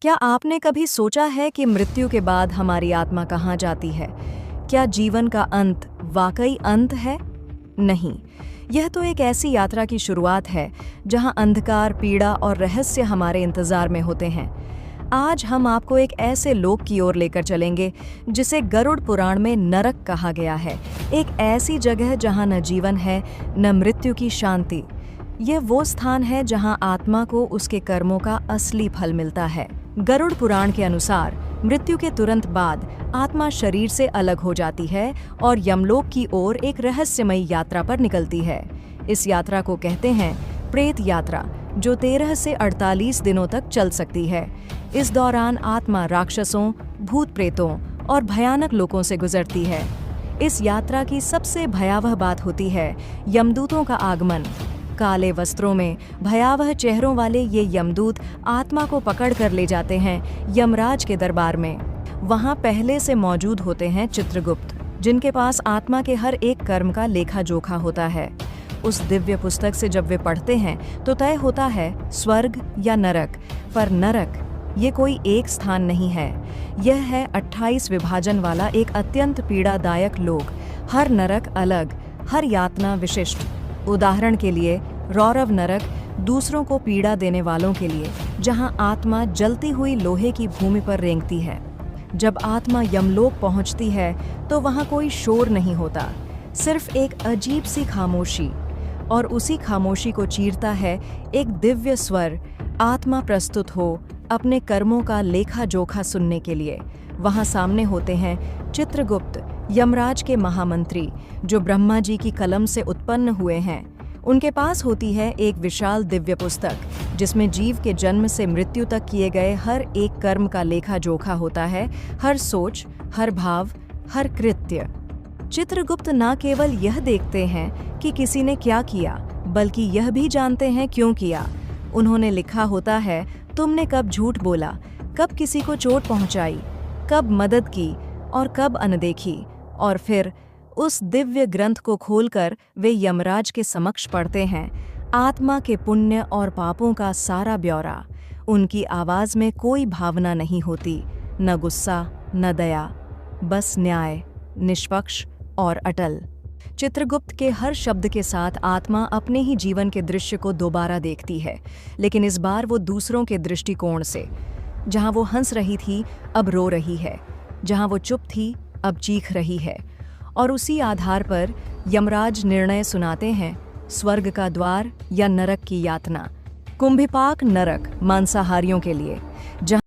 क्या आपने कभी सोचा है कि मृत्यु के बाद हमारी आत्मा कहाँ जाती है? क्या जीवन का अंत वाकई अंत है? नहीं, यह तो एक ऐसी यात्रा की शुरुआत है जहाँ अंधकार, पीड़ा और रहस्य हमारे इंतजार में होते हैं। आज हम आपको एक ऐसे लोक की ओर लेकर चलेंगे जिसे गरुड़ पुराण में नरक कहा गया है। एक ऐसी जगह जहाँ न जीवन है न मृत्यु की शांति। यह वो स्थान है जहाँ आत्मा को उसके कर्मों का असली फल मिलता है। गरुड़ पुराण के अनुसार मृत्यु के तुरंत बाद आत्मा शरीर से अलग हो जाती है और यमलोक की ओर एक रहस्यमयी यात्रा पर निकलती है। इस यात्रा को कहते हैं प्रेत यात्रा, जो 13 से 48 दिनों तक चल सकती है। इस दौरान आत्मा राक्षसों, भूत प्रेतों और भयानक लोगों से गुजरती है। इस यात्रा की सबसे भयावह बात होती है यमदूतों का आगमन। काले वस्त्रों में भयावह चेहरों वाले ये यमदूत आत्मा को पकड़ कर ले जाते हैं यमराज के दरबार में। वहाँ पहले से मौजूद होते हैं चित्रगुप्त, जिनके पास आत्मा के हर एक कर्म का लेखा जोखा होता है। उस दिव्य पुस्तक से जब वे पढ़ते हैं तो तय होता है स्वर्ग या नरक। पर नरक ये कोई एक स्थान नहीं है, यह है 28 विभाजन वाला एक अत्यंत पीड़ादायक लोक। हर नरक अलग, हर यातना विशिष्ट। उदाहरण के लिए रौरव नरक दूसरों को पीड़ा देने वालों के लिए, जहां आत्मा जलती हुई लोहे की भूमि पर रेंगती है। जब आत्मा यमलोक पहुंचती है तो वहां कोई शोर नहीं होता, सिर्फ एक अजीब सी खामोशी। और उसी खामोशी को चीरता है एक दिव्य स्वर। आत्मा प्रस्तुत हो अपने कर्मों का लेखा जोखा सुनने के लिए। वहां सामने होते हैं चित्रगुप्त, यमराज के महामंत्री, जो ब्रह्मा जी की कलम से उत्पन्न हुए हैं। उनके पास होती है एक विशाल दिव्य पुस्तक, जिसमें जीव के जन्म से मृत्यु तक किए गए हर एक कर्म का लेखा जोखा होता है। हर सोच, हर भाव, हर कृत्य। चित्रगुप्त न केवल यह देखते हैं कि किसी ने क्या किया, बल्कि यह भी जानते हैं क्यों किया। उन्होंने लिखा होता है तुमने कब झूठ बोला, कब किसी को चोट पहुंचाई, कब मदद की और कब अनदेखी। और फिर उस दिव्य ग्रंथ को खोलकर वे यमराज के समक्ष पढ़ते हैं आत्मा के पुण्य और पापों का सारा ब्यौरा। उनकी आवाज में कोई भावना नहीं होती, न गुस्सा न दया, बस न्याय, निष्पक्ष और अटल। चित्रगुप्त के हर शब्द के साथ आत्मा अपने ही जीवन के दृश्य को दोबारा देखती है, लेकिन इस बार वो दूसरों के दृष्टिकोण से। जहां वो हंस रही थी अब रो रही है, जहां वो चुप थी अब चीख रही है। और उसी आधार पर यमराज निर्णय सुनाते हैं स्वर्ग का द्वार या नरक की यातना। कुंभिपाक नरक मांसाहारियों के लिए, जहां